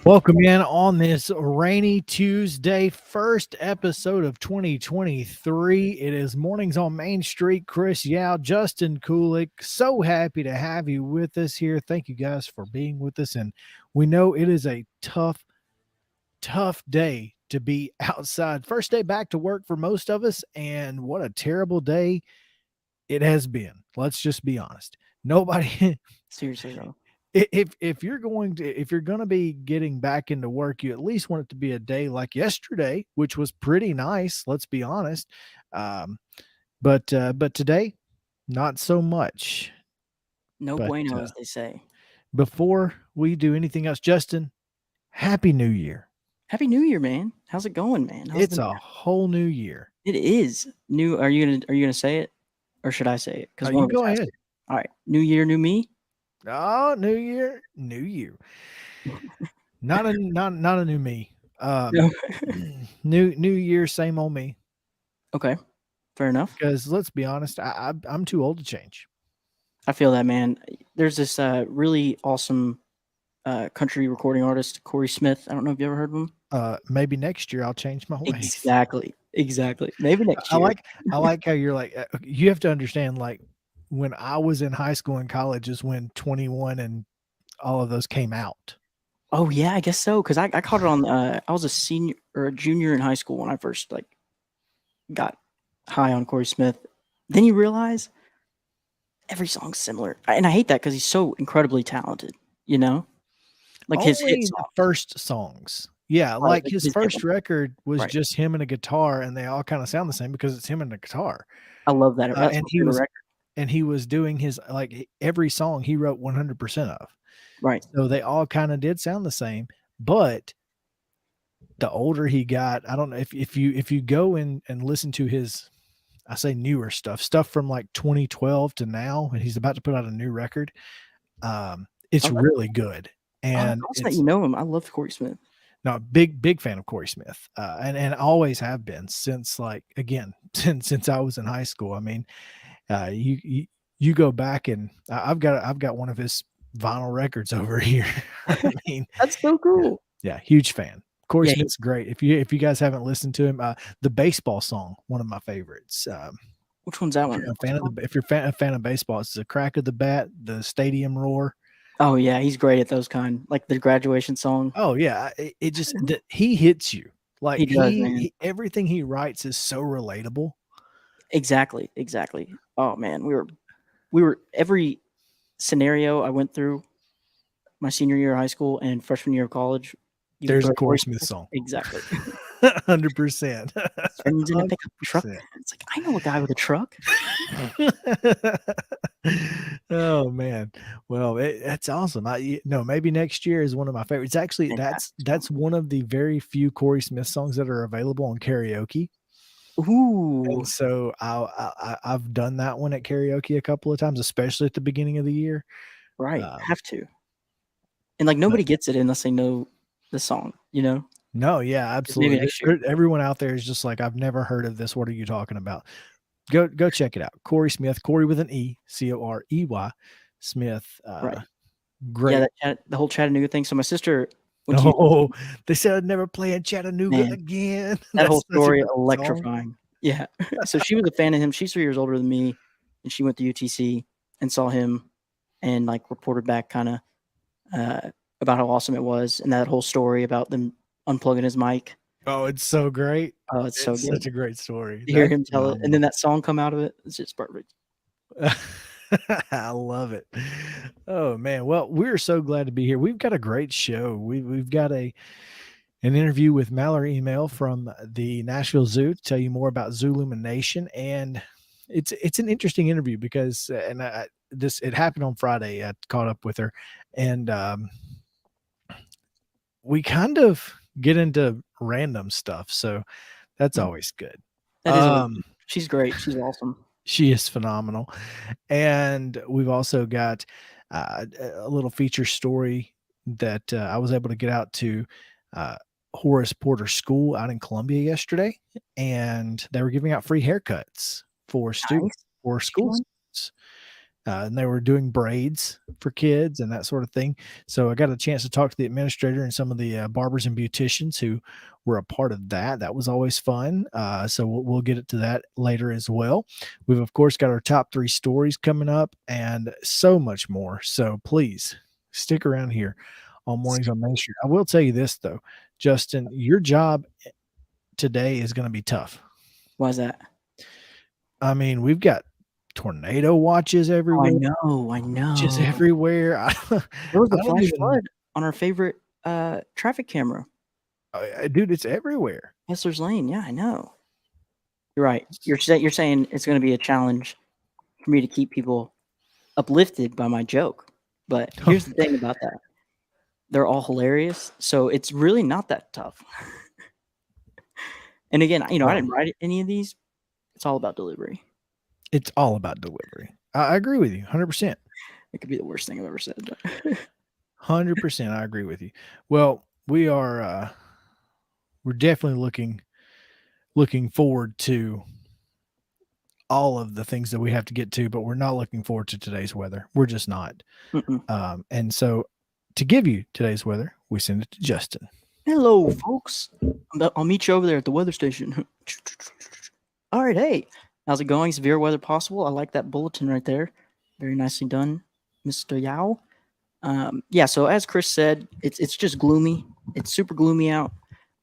Welcome in on this rainy Tuesday, first episode of 2023. It is Mornings on Main Street. Chris Yao, Justin Kulik. So happy to have you with us here. Thank you guys for being with us. And we know it is a tough day to be outside. First day back to work for most of us. And what a terrible day it has been. Let's just be honest. Nobody Seriously though. if you're going to be getting back into work, you at least want it to be a day like yesterday, which was pretty nice. Let's be honest. But today, not so much. No But bueno, as they say. before we do anything else, Justin, Happy New Year. Happy New Year, man. How's it going, man? It's a whole new year. It is new. Are you gonna say it, or should I say it? Because You go ahead. All right, new year, new me. Oh, new year, new you. Not a new me. No. New year, same old me. Okay, fair enough. Because let's be honest, I'm too old to change. I feel that, man. There's this really awesome country recording artist, Corey Smith. I don't know if you ever heard of him. Maybe next year I'll change my ways. Exactly. Maybe next year. I like how you're like, you have to understand, like, when I was in high school and college is when 21 and all of those came out. Oh yeah, I guess so. Because I caught it on. I was a senior or a junior in high school when I first got high on Corey Smith. Then you realize every song's similar, and I hate that because he's so incredibly talented. You know, like Only his hits, the first songs. Yeah, Right, like like his his first demo. record was Right. just him and a guitar, and they all kind of sound the same because it's him and the guitar. I love that. That's And my favorite record. he was doing his, like, every song he wrote 100% of. Right. So they all kind of did sound the same, but the older he got, I don't know if you go and listen to his, I say newer stuff from like 2012 to now, and he's about to put out a new record. It's Okay. really good. Oh, that's And awesome that it's you know him. I love Corey Smith. no big fan of Corey Smith, and always have been since, like, again, since I was in high school. I mean, you go back and I've got one of his vinyl records over here. I mean, That's so cool. yeah, huge fan. Corey Yeah, Smith's great. If you guys haven't listened to him, the baseball song, one of my favorites. Which one's that If one? you're a What's it fan of called? if you're a fan of baseball, it's the crack of the bat, the stadium roar. Oh yeah, he's great at those kind, like the graduation song. Oh yeah, it just he hits you. Like, He does, man. everything he writes is so relatable. Exactly. Oh man, we were every scenario I went through my senior year of high school and freshman year of college. You There's throw a Corey Smith song. Exactly. 100%. Friends in a pickup truck. It's like, I know a guy with a truck. Oh man, well, that's awesome. Maybe next year is one of my favorites. Actually, that's one of the very few Corey Smith songs that are available on karaoke. Ooh, And so I've done that one at karaoke a couple of times, especially at the beginning of the year. right. Um, Have to. And like nobody gets it unless they know the song, you know? No, yeah, Maybe absolutely. next year. Everyone out there is just like, I've never heard of this. What are you talking about? Go check it out. Corey Smith, Corey with an E, Corey Smith. Right. Great. Yeah, the whole Chattanooga thing. So my sister went Oh, they said I'd never play in Chattanooga Man, again. that whole That's such a story great song. electrifying. Yeah. So she was a fan of him. She's 3 years older than me, and she went to UTC and saw him and like reported back kind of about how awesome it was, and that whole story about them unplugging his mic. Oh, it's so great. Oh, it's so good. Such a great story. To hear him tell it, and then that song come out of it, it's just perfect. I love it. Oh man. Well, we're so glad to be here. We've got a great show. We've got an interview with Mallory Email from the Nashville Zoo to tell you more about Zoolumination. And it's an interesting interview because it happened on Friday. I caught up with her, and we kind of get into random stuff. So that's always good. That is she's great. She's awesome. She is phenomenal. And we've also got a little feature story that I was able to get out to Horace Porter School out in Columbia yesterday, and they were giving out free haircuts for students, for school students. and they were doing braids for kids and that sort of thing. So I got a chance to talk to the administrator and some of the barbers and beauticians who were a part of that. That was always fun. So we'll get it to that later as well. We've of course got our top 3 stories coming up and so much more. So please stick around here on Mornings on Main Street. I will tell you this though, Justin, your job today is going to be tough. Why is that? I mean, we've got tornado watches everywhere. I know. Just everywhere. There was a I don't flash even, flood on our favorite traffic camera, dude, it's everywhere. Kessler's Lane. Yeah, I know. You're right. You're saying it's going to be a challenge for me to keep people uplifted by my joke. But here's the thing about that. They're all hilarious, so it's really not that tough. And again, I didn't write any of these. It's all about delivery. It's all about delivery. I agree with you 100%. It could be the worst thing I've ever said. 100%. I agree with you. Well, we're definitely looking forward to all of the things that we have to get to, but we're not looking forward to today's weather. We're just not. And so to give you today's weather, we send it to Justin. Hello, folks. I'll meet you over there at the weather station. All right, hey. How's it going? Severe weather possible. I like that bulletin right there. Very nicely done, Mr. Yao. Yeah, so as Chris said, it's just gloomy. It's super gloomy out.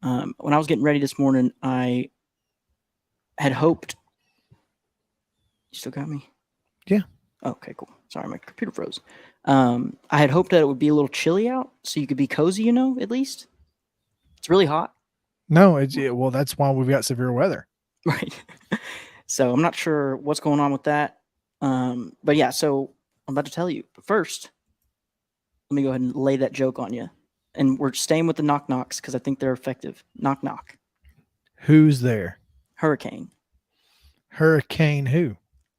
When I was getting ready this morning, I had hoped. You still got me? Yeah. Okay, cool. Sorry, my computer froze. I had hoped that it would be a little chilly out, so you could be cozy, at least. It's really hot. No, well, that's why we've got severe weather. Right. So I'm not sure what's going on with that. But yeah, so I'm about to tell you. But first, let me go ahead and lay that joke on you. And we're staying with the knock knocks because I think they're effective. Knock knock. Who's there? Hurricane. Hurricane who?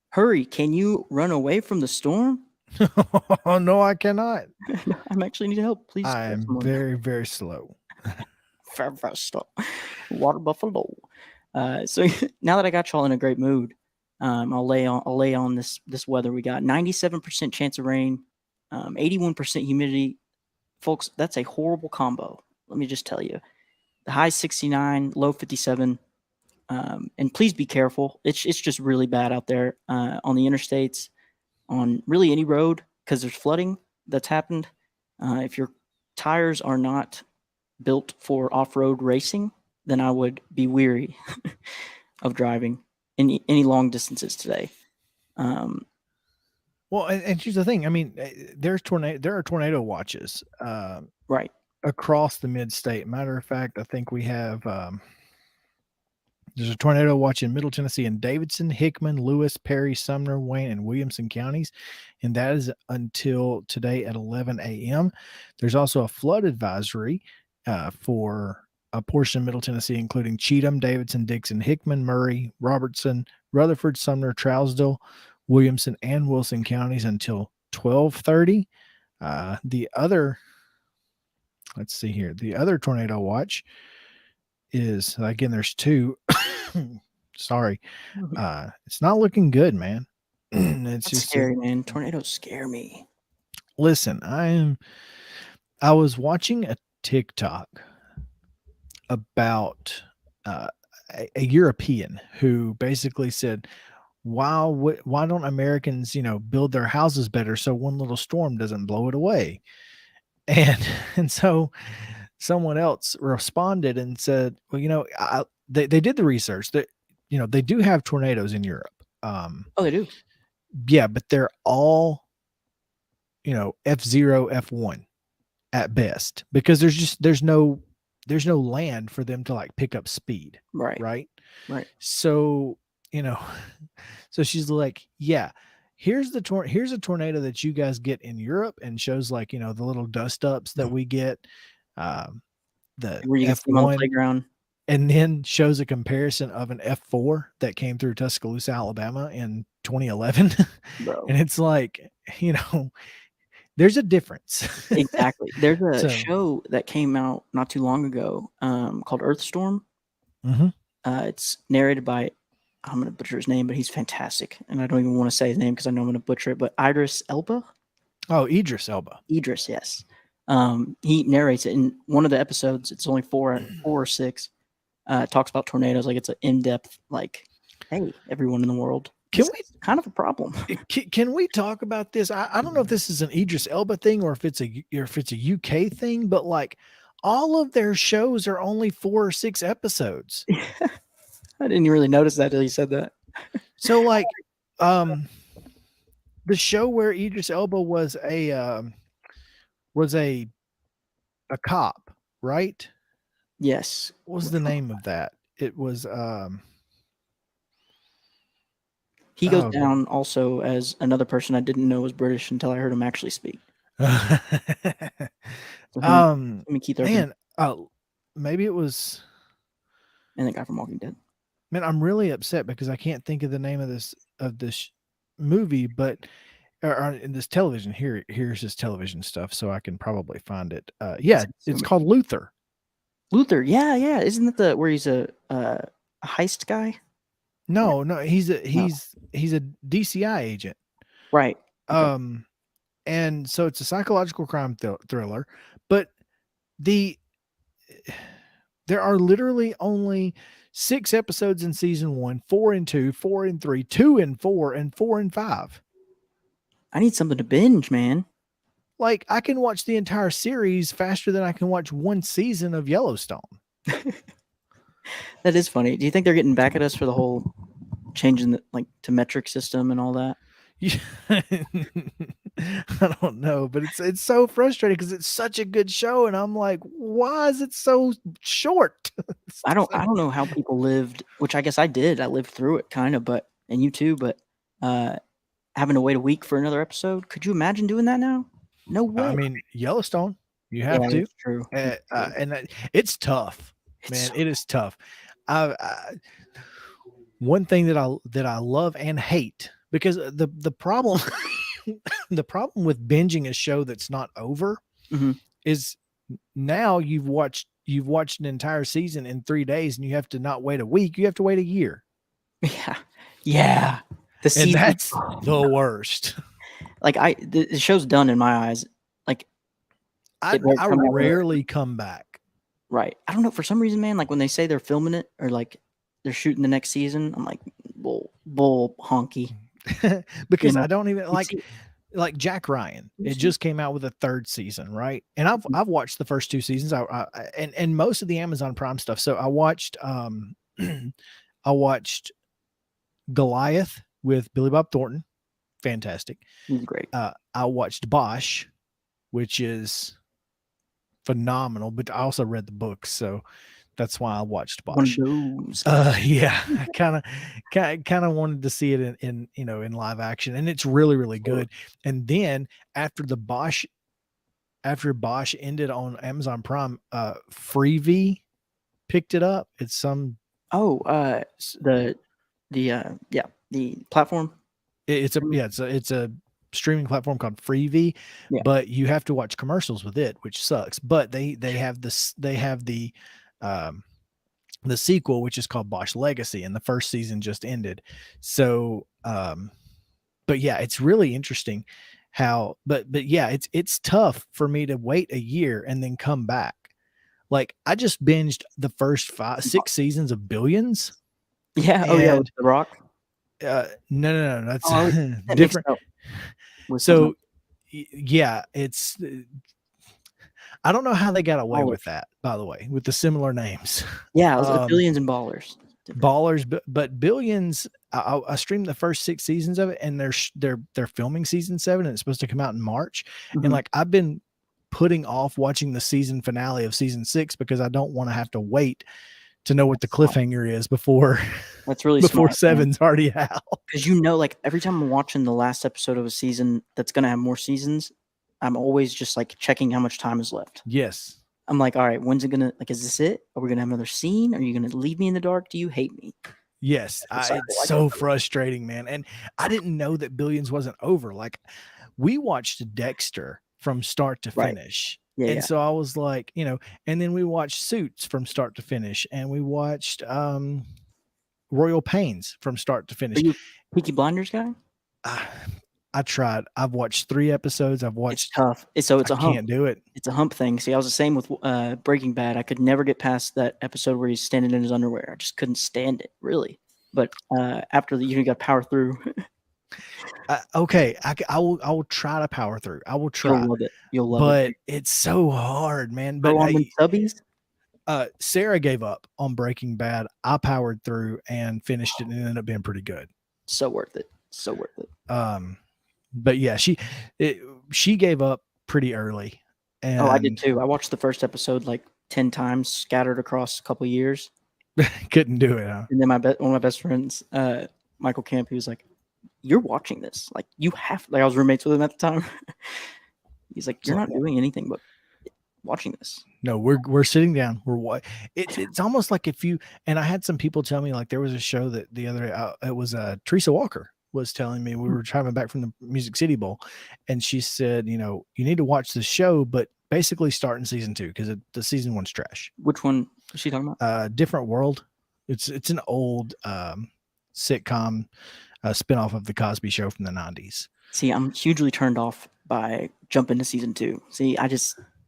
Hurry, can you run away from the storm? Oh, no, I cannot. I actually need help. Please. I am very, very slow. Very, very slow. Water buffalo. So now that I got y'all in a great mood, I'll lay on this weather. We got 97% chance of rain, 81% humidity. Folks, that's a horrible combo. Let me just tell you. The high 69, low 57. And please be careful. It's just really bad out there on the interstates, on really any road, because there's flooding that's happened. If your tires are not built for off-road racing, then I would be weary of driving any long distances today. Well, and here's the thing. I mean, there are tornado watches right across the mid-state. Matter of fact, I think we have there's a tornado watch in Middle Tennessee in Davidson, Hickman, Lewis, Perry, Sumner, Wayne, and Williamson counties, and that is until today at 11 a.m. There's also a flood advisory for a portion of Middle Tennessee, including Cheatham, Davidson, Dixon, Hickman, Murray, Robertson, Rutherford, Sumner, Trousdale, Williamson, and Wilson counties until 12:30. The other tornado watch is, again, there's 2. Sorry. It's not looking good, man. It's just scary, man. Tornadoes scare me. Listen, I was watching a TikTok about a European who basically said, why don't Americans, build their houses better so one little storm doesn't blow it away? And so someone else responded and said, well, they did the research that, they do have tornadoes in Europe. Oh, they do? Yeah, but they're all, F0, F1 at best, because there's no land for them to like pick up speed. Right. So, so she's like, yeah, here's a tornado that you guys get in Europe, and shows like, the little dust ups that we get, the where you can see them on the playground, and then shows a comparison of an F4 that came through Tuscaloosa, Alabama in 2011. Bro. And it's like, there's a difference. Exactly. There's a show that came out not too long ago called Earthstorm. Mm-hmm. It's narrated by I'm going to butcher his name, but he's fantastic. And I don't even want to say his name because I know I'm going to butcher it. But Idris Elba? Oh, Idris Elba. Idris, yes. He narrates it in one of the episodes. It's only four or six. It talks about tornadoes. Like it's an in-depth, like, hey, everyone in the world. Can we kind of a problem? Can we talk about this? I don't know if this is an Idris Elba thing or if it's a UK thing, but like all of their shows are only 4 or 6 episodes. I didn't really notice that till you said that. So like, the show where Idris Elba was a cop, right? Yes. What was the name of that? It was he goes down also as another person I didn't know was British until I heard him actually speak. Man, maybe it was. And the guy from Walking Dead. Man, I'm really upset because I can't think of the name of this movie, but or in this television. Here's his television stuff, so I can probably find it. Yeah, it's called Luther. Luther, yeah. Isn't that where he's a heist guy? No, he's a DCI agent. Right. Okay. And so it's a psychological crime thriller, but there are literally only 6 episodes in season 1, 4 and 2, 4 and 3, 2 and 4, and 4 and 5. I need something to binge, man. Like I can watch the entire series faster than I can watch one season of Yellowstone. That is funny. Do you think they're getting back at us for the whole changing the to metric system and all that? Yeah. I don't know, but it's so frustrating because it's such a good show, and I'm like, why is it so short? I don't know how people lived, which I guess I did. I lived through it kind of, and you too, but having to wait a week for another episode. Could you imagine doing that now? No way. I mean, Yellowstone, you have to. That's true. And it's tough, man. It is tough. One thing that I love and hate, because the problem the problem with binging a show that's not over is now you've watched an entire season in 3 days and you have to not wait a week, you have to wait a year. Yeah. And that's the worst. Like the show's done in my eyes. Like I rarely come back. Right. I don't know, for some reason, man, like when they say they're filming it or like they're shooting the next season, I'm like, bull honky. Because I don't even like Jack Ryan. It just came out with a 3rd season, right? And I've watched the first 2 seasons. And most of the Amazon Prime stuff. So I watched Goliath with Billy Bob Thornton. Fantastic. He's great. I watched Bosch, which is phenomenal, but I also read the books, so that's why I watched Bosch. Yeah, I kind of wanted to see it in live action, and it's really, really good. And then after Bosch ended on Amazon Prime, Freevee picked it up. It's some the platform. It's a streaming platform called Freevee, but you have to watch commercials with it, which sucks. But they have the sequel, which is called Bosch Legacy, and the 1st season just ended. So but yeah, it's really interesting how but yeah, it's tough for me to wait a year and then come back. Like I just binged the first 6 seasons of Billions. Yeah. With The Rock. No, that's different. So yeah, it's I don't know how they got away with that, by the way, with the similar names. Yeah, it was Billions and Ballers. But Billions, I streamed the first 6 seasons of it, and they're filming season 7, and it's supposed to come out in March. And like I've been putting off watching the season finale of season 6 because I don't want to have to wait to know what the cliffhanger is before that's really before smart, 7's already out. Because like every time I'm watching the last episode of a season that's gonna have more seasons, I'm always just like checking how much time is left. Yes. I'm like, all right, when's it gonna is this it? Are we gonna have another scene? Are you gonna leave me in the dark? Do you hate me? Yes. It's so frustrating, man. And I didn't know that Billions wasn't over. Like we watched Dexter from start to finish. And so I was like, and then we watched Suits from start to finish, and we watched Royal Pains from start to finish. Are you a Peaky Blinders guy? I tried. I've watched 3 episodes. I've watched. It's tough. It's a I hump. can't do it. It's a hump thing. See, I was the same with Breaking Bad. I could never get past that episode where he's standing in his underwear. I just couldn't stand it, really. But after you got to power through. Okay, I will try to power through. I will try. You'll love it. You'll love but it. it's so hard, man. But on them subbies. Sarah gave up on Breaking Bad. I powered through and finished it, and it ended up being pretty good. So worth it. So worth it. But yeah, she gave up pretty early. And I did too. I watched the first episode like 10 times, scattered across a couple of years. Couldn't do it, huh? And then one of my best friends, Michael Camp, he was like, "You're watching this. Like you have." Like I was roommates with him at the time. He's like, "You're not doing anything but watching this." No, we're sitting down. It's almost like if you, and I had some people tell me, like there was a show that the other day, it was Teresa Walker was telling me, we were driving back from the Music City Bowl, and she said, you need to watch the show, but basically start in season 2 because the season 1's trash. Which one is she talking about? Different World. It's an old sitcom spinoff of the Cosby Show from the 90s. See, I'm hugely turned off by jumping to season 2. See,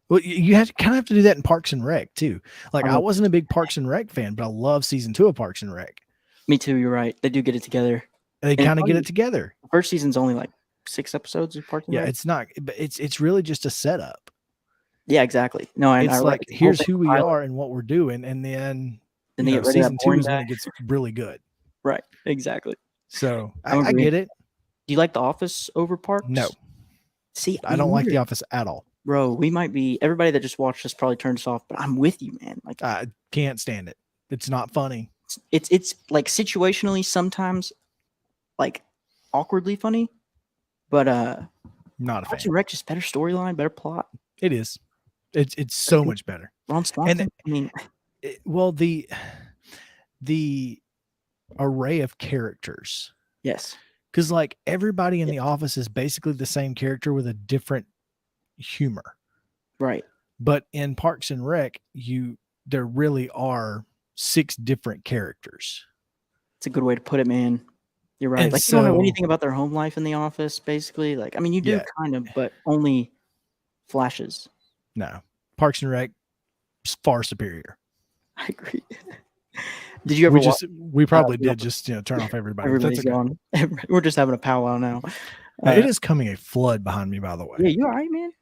well, you kind of have to do that in Parks and Rec too. Like I wasn't a big Parks and Rec fan, but I love season 2 of Parks and Rec. Me too. You're right. They do get it together. They kind of get it together. The first season's only like 6 episodes of Parks and Rec. Yeah, it's not, but it's really just a setup. Yeah, exactly. No, it's like here's who we are and what we're doing, and then season 2 is when it gets really good. Right. Exactly. So I get it. Do you like The Office over Parks? No. See, I don't like The Office at all. Bro, we might be, everybody that just watched this probably turned us off, but I'm with you, man. Like I can't stand it. It's not funny. It's like situationally sometimes like awkwardly funny, but not a fan. Parks and Rec, just better storyline, better plot. It is. It's so much better. Ron Swanson. The array of characters. Yes. Because like everybody in The Office is basically the same character with a different humor. Right. But in Parks and Rec, there really are 6 different characters. It's a good way to put it, man. You're right. Like you don't know anything about their home life in The Office, basically. Like, I mean, you do kind of, but only flashes. No. Parks and Rec is far superior. I agree. Did you ever we probably did just turn off everybody. Everybody's gone. We're just having a powwow now. It is coming a flood behind me, by the way. Yeah, you all right, man?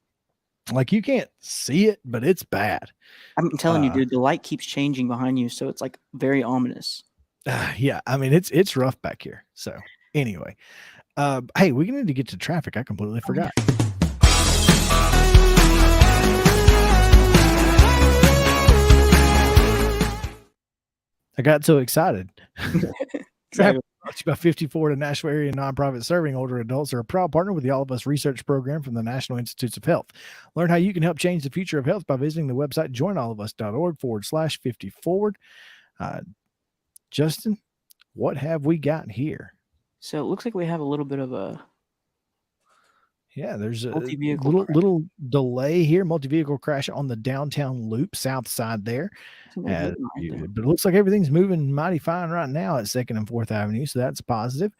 Like you can't see it, but it's bad. I'm telling you, dude, the light keeps changing behind you, so it's like very ominous. Yeah, I mean it's rough back here. So anyway, hey, we need to get to traffic. I completely forgot. I got so excited. Exactly. About 54 to Nashville area nonprofit serving older adults are a proud partner with the All of Us research program from the National Institutes of Health. Learn how you can help change the future of health by visiting the website joinallofus.org/50forward. Justin, what have we got here? So it looks like we have a little bit of a there's a little delay here. Multi-vehicle crash on the downtown loop south side there. But it looks like everything's moving mighty fine right now at 2nd and 4th Avenue, so that's positive.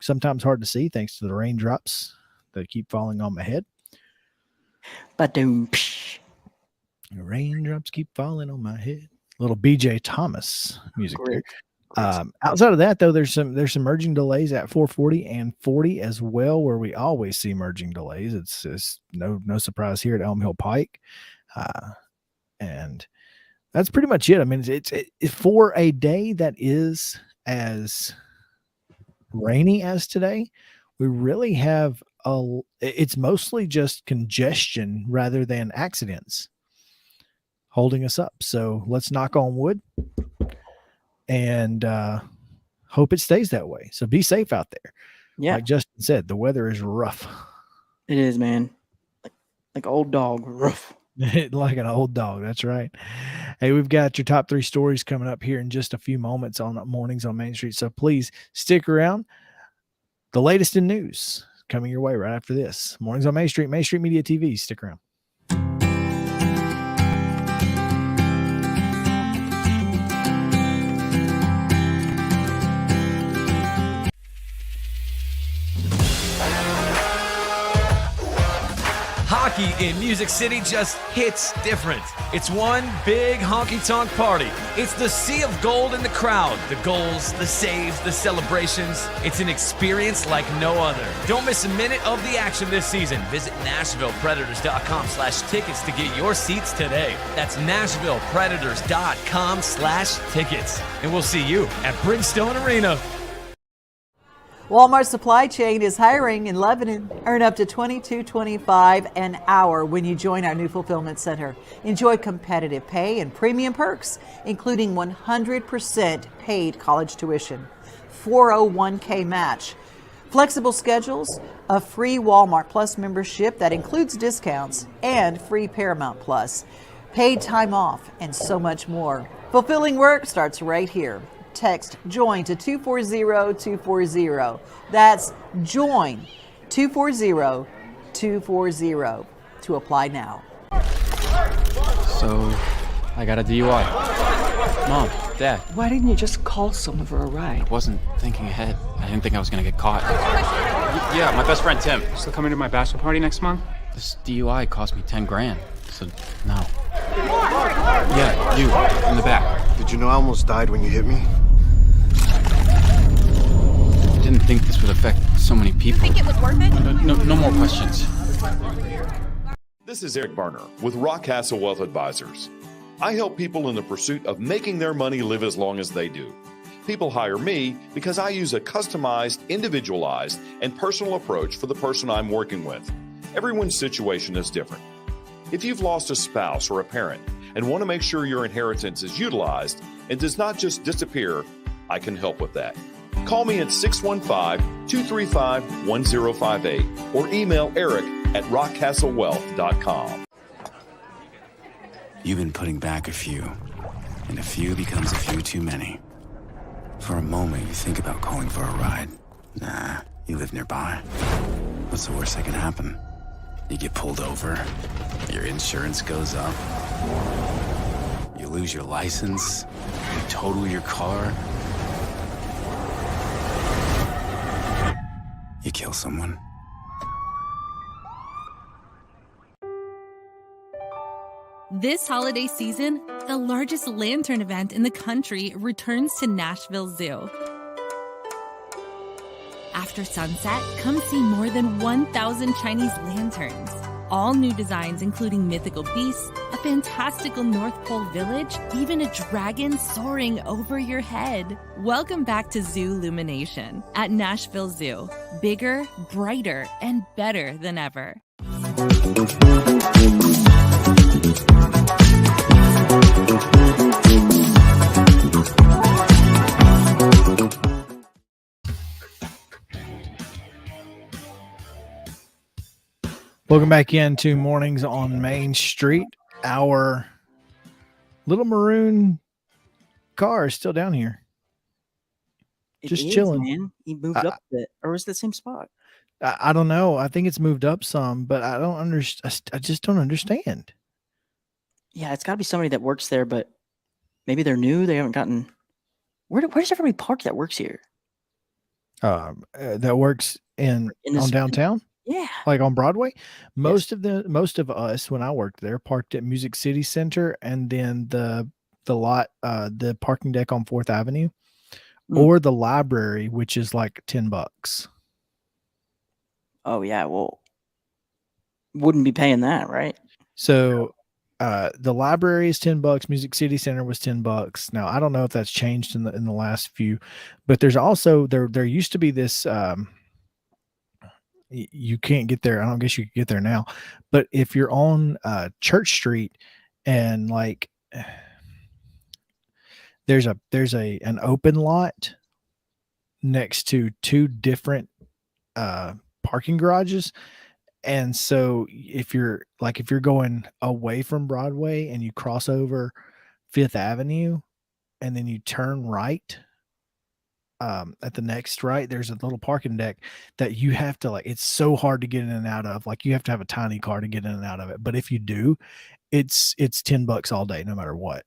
Sometimes hard to see thanks to the raindrops that keep falling on my head. Ba-doom. The raindrops keep falling on my head. Little BJ Thomas music there. Outside of that, though, there's some merging delays at 440 and 40 as well, where we always see merging delays. It's no surprise here at Elm Hill Pike, and that's pretty much it. I mean, it's for a day that is as rainy as today. We really have it's mostly just congestion rather than accidents holding us up. So let's knock on wood and hope it stays that way. So be safe out there. Yeah. Like Justin said, the weather is rough. It is, man. Like old dog, rough. Like an old dog. That's right. Hey, we've got your top 3 stories coming up here in just a few moments on Mornings on Main Street. So please stick around. The latest in news coming your way right after this. Mornings on Main Street Media TV. Stick around. Hockey in Music City just hits different. It's one big honky-tonk party. It's the sea of gold in the crowd. The goals, the saves, the celebrations. It's an experience like no other. Don't miss a minute of the action this season. Visit NashvillePredators.com/tickets to get your seats today. That's NashvillePredators.com/tickets. And we'll see you at Bridgestone Arena. Walmart Supply Chain is hiring in Lebanon. Earn up to $22.25 an hour when you join our new fulfillment center. Enjoy competitive pay and premium perks, including 100% paid college tuition, 401k match, flexible schedules, a free Walmart Plus membership that includes discounts, and free Paramount Plus, paid time off, and so much more. Fulfilling work starts right here. Text JOIN to 240-240. That's JOIN 240-240 to apply now. So, I got a DUI. Mom, Dad. Why didn't you just call someone for a ride? I wasn't thinking ahead. I didn't think I was gonna get caught. Yeah, my best friend Tim. Still coming to my bachelor party next month? This DUI cost me 10 grand. So, no. Yeah, you, in the back. Did you know I almost died when you hit me? I didn't think this would affect so many people. You think it was worth it? No more questions. This is Eric Berner with Rockcastle Wealth Advisors. I help people in the pursuit of making their money live as long as they do. People hire me because I use a customized, individualized, and personal approach for the person I'm working with. Everyone's situation is different. If you've lost a spouse or a parent and want to make sure your inheritance is utilized and does not just disappear, I can help with that. Call me at 615-235-1058 or email eric@rockcastlewealth.com. You've been putting back a few, and a few becomes a few too many. For a moment, you think about calling for a ride. Nah, you live nearby. What's the worst that can happen? You get pulled over, your insurance goes up, you lose your license, you total your car, you kill someone. This holiday season, the largest lantern event in the country returns to Nashville Zoo. After sunset, come see more than 1,000 Chinese lanterns. All new designs including mythical beasts, a fantastical North Pole village, even a dragon soaring over your head. Welcome back to Zoo Illumination at Nashville Zoo. Bigger, brighter, and better than ever. Welcome back into Mornings on Main Street. Our little maroon car is still down here. Just chilling. Man. He moved up a bit. Or was it the same spot? I don't know. I think it's moved up some, but I don't understand. I just don't understand. Yeah, it's got to be somebody that works there, but maybe they're new. They haven't gotten. Where's everybody park that works here? That works on downtown. Yeah, like on Broadway. Most of us, when I worked there, parked at Music City Center, and then the lot, the parking deck on 4th Avenue, or the library, which is like $10. Oh yeah, well, wouldn't be paying that, right? So, the library is $10. Music City Center was $10. Now I don't know if that's changed in the last few, but there's also there used to be this. You can't get there. I don't guess you can get there now, but if you're on Church Street and like there's an open lot next to two different parking garages, and so if you're going away from Broadway and you cross over 5th Avenue and then you turn right, at the next right, there's a little parking deck that you have to it's so hard to get in and out of. Like you have to have a tiny car to get in and out of it. But if you do, it's $10 all day, no matter what.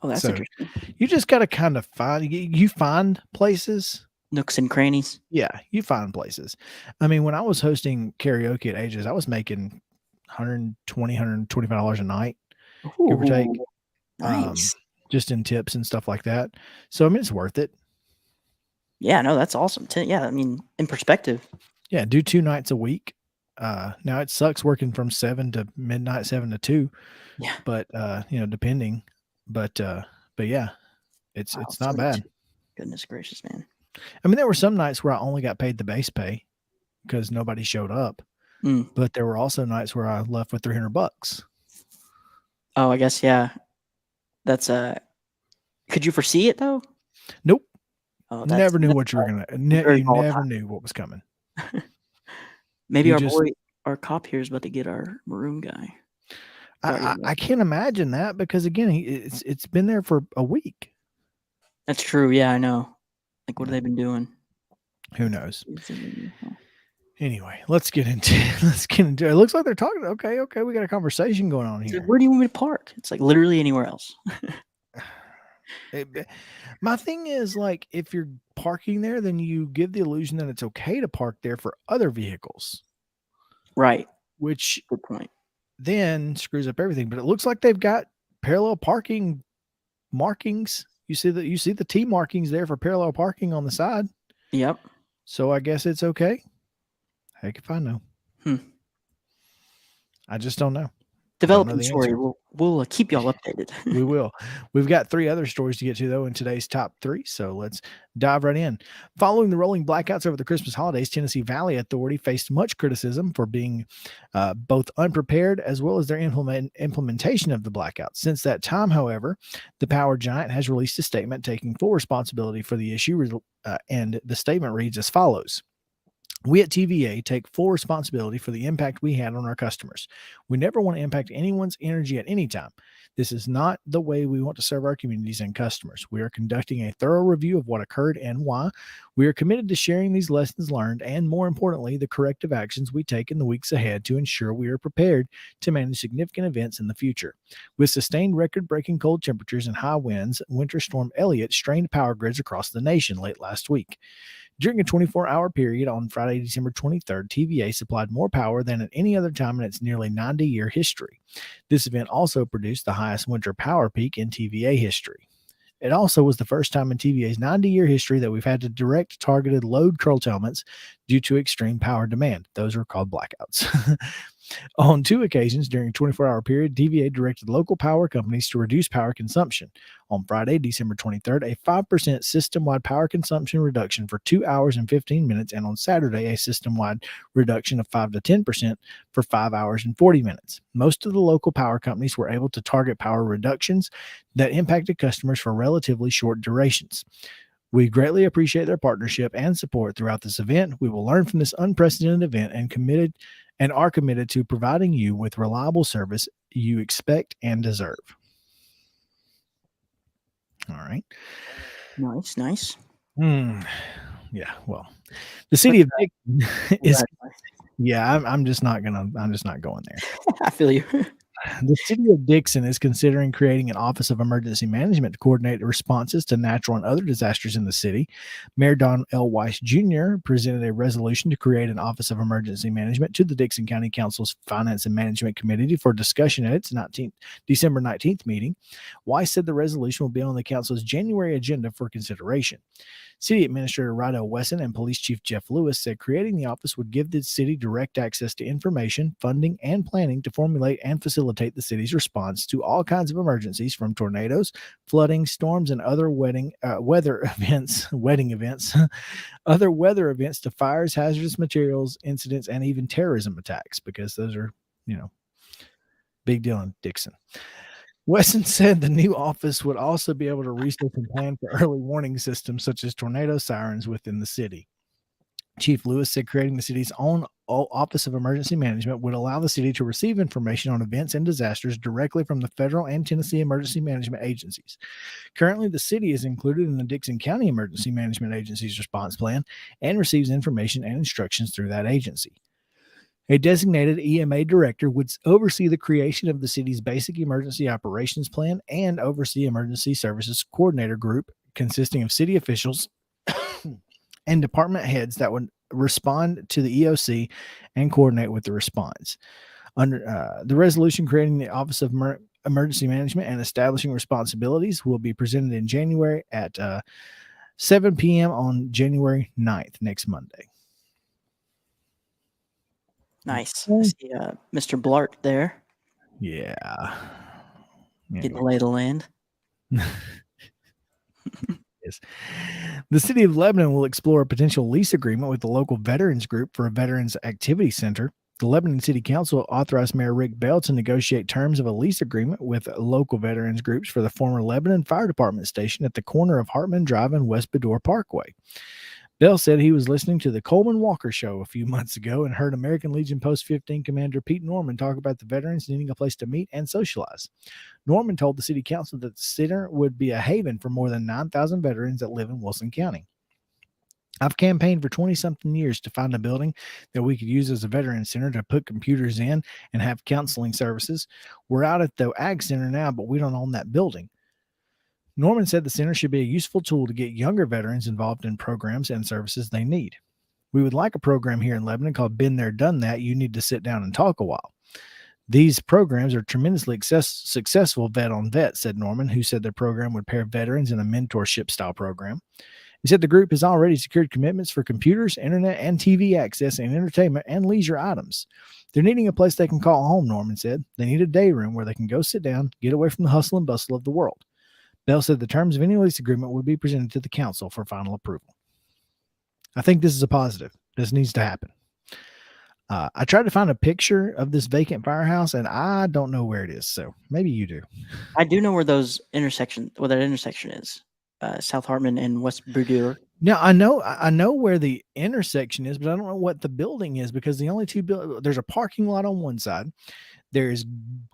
Oh, that's interesting. You just got to kind of find places nooks and crannies. Yeah, you find places. I mean, when I was hosting karaoke at Ages, I was making $120, $125 a night, give or take, Ooh, nice. just in tips and stuff like that. So, I mean, it's worth it. Yeah, no, that's awesome. Yeah, I mean, in perspective. Yeah, do 2 nights a week. Now it sucks working from 7 to midnight, 7 to 2, Yeah. but, depending. But yeah, it's Wow, not bad. Goodness gracious, man. I mean, there were some nights where I only got paid the base pay because nobody showed up. But there were also nights where I left with $300. Oh, I guess, yeah. That's could you foresee it though? Nope. Oh, Never knew what you were gonna. You never knew what was coming. Maybe You our just- boy, our cop here is about to get our maroon guy. I can't imagine that because again, it's been there for a week. That's true. Yeah, I know. Like, what have they been doing? Who knows? Anyway, let's get into it. It looks like they're talking. Okay, we got a conversation going on It's here. like, where do you want me to park? It's like literally anywhere else. My thing is, like, if you're parking there, then you give the illusion that it's okay to park there for other vehicles, Right. which Good point. then screws up everything. But it looks like they've got parallel parking markings. You see the T markings there for parallel parking on the side. Yep. So I guess it's okay. Heck if I know. I just don't know. Developing the story. answer. We'll keep y'all updated. We will. We've got 3 other stories to get to, though, in today's top 3. So let's dive right in. Following the rolling blackouts over the Christmas holidays, Tennessee Valley Authority faced much criticism for being both unprepared as well as their implementation of the blackouts. Since that time, however, the power giant has released a statement taking full responsibility for the issue, and the statement reads as follows. We at TVA take full responsibility for the impact we had on our customers. We never want to impact anyone's energy at any time. This is not the way we want to serve our communities and customers. We are conducting a thorough review of what occurred and why. We are committed to sharing these lessons learned and, more importantly, the corrective actions we take in the weeks ahead to ensure we are prepared to manage significant events in the future. With sustained record-breaking cold temperatures and high winds, Winter Storm Elliott strained power grids across the nation late last week. During a 24-hour period on Friday, December 23rd, TVA supplied more power than at any other time in its nearly 90-year history. This event also produced the highest winter power peak in TVA history. It also was the first time in TVA's 90-year history that we've had to direct targeted load curtailments due to extreme power demand. Those are called blackouts. On 2 occasions during a 24-hour period, TVA directed local power companies to reduce power consumption. On Friday, December 23rd, a 5% system-wide power consumption reduction for 2 hours and 15 minutes, and on Saturday, a system-wide reduction of 5 to 10% for 5 hours and 40 minutes. Most of the local power companies were able to target power reductions that impacted customers for relatively short durations. We greatly appreciate their partnership and support throughout this event. We will learn from this unprecedented event and are committed to providing you with reliable service you expect and deserve. All right. Nice. Yeah. Well, the city of Dixon is. Yeah, I'm just not going there. I feel you. The city of Dixon is considering creating an Office of Emergency Management to coordinate responses to natural and other disasters in the city. Mayor Don L. Weiss Jr. presented a resolution to create an Office of Emergency Management to the Dixon County Council's Finance and Management Committee for discussion at its December 19th meeting. Weiss said the resolution will be on the council's January agenda for consideration. City Administrator Rydell Wesson and Police Chief Jeff Lewis said creating the office would give the city direct access to information, funding, and planning to formulate and facilitate the city's response to all kinds of emergencies from tornadoes, flooding, storms, and other weather events, other weather events to fires, hazardous materials, incidents, and even terrorism attacks, because those are, big deal in Dixon. Wesson said the new office would also be able to research and plan for early warning systems such as tornado sirens within the city. Chief Lewis said creating the city's own Office of Emergency Management would allow the city to receive information on events and disasters directly from the federal and Tennessee emergency management agencies. Currently, the city is included in the Dixon County Emergency Management Agency's response plan and receives information and instructions through that agency. A designated EMA director would oversee the creation of the city's basic emergency operations plan and oversee emergency services coordinator group consisting of city officials and department heads that would respond to the EOC and coordinate with the response. Under the resolution creating the Office of Emergency Management and establishing responsibilities will be presented in January at 7 p.m. on January 9th, next Monday. Nice. I see Mr. Blart there. Yeah. Getting the lay of the land. Yes. The city of Lebanon will explore a potential lease agreement with the local veterans group for a veterans activity center. The Lebanon City Council authorized Mayor Rick Bell to negotiate terms of a lease agreement with local veterans groups for the former Lebanon Fire Department station at the corner of Hartman Drive and West Bador Parkway. Bell said he was listening to the Coleman Walker Show a few months ago and heard American Legion Post 15 Commander Pete Norman talk about the veterans needing a place to meet and socialize. Norman told the city council that the center would be a haven for more than 9,000 veterans that live in Wilson County. I've campaigned for 20-something years to find a building that we could use as a veterans center to put computers in and have counseling services. We're out at the Ag Center now, but we don't own that building. Norman said the center should be a useful tool to get younger veterans involved in programs and services they need. We would like a program here in Lebanon called Been There, Done That. You need to sit down and talk a while. These programs are tremendously successful vet on vet, said Norman, who said their program would pair veterans in a mentorship style program. He said the group has already secured commitments for computers, internet, and TV access and entertainment and leisure items. They're needing a place they can call home, Norman said. They need a day room where they can go sit down, get away from the hustle and bustle of the world. Bell said the terms of any lease agreement would be presented to the council for final approval. I think this is a positive. This needs to happen. I tried to find a picture of this vacant firehouse, and I don't know where it is. So maybe you do. I do know where that intersection is. South Hartman and West Bador. Now I know where the intersection is, but I don't know what the building is because the only two there's a parking lot on one side, there's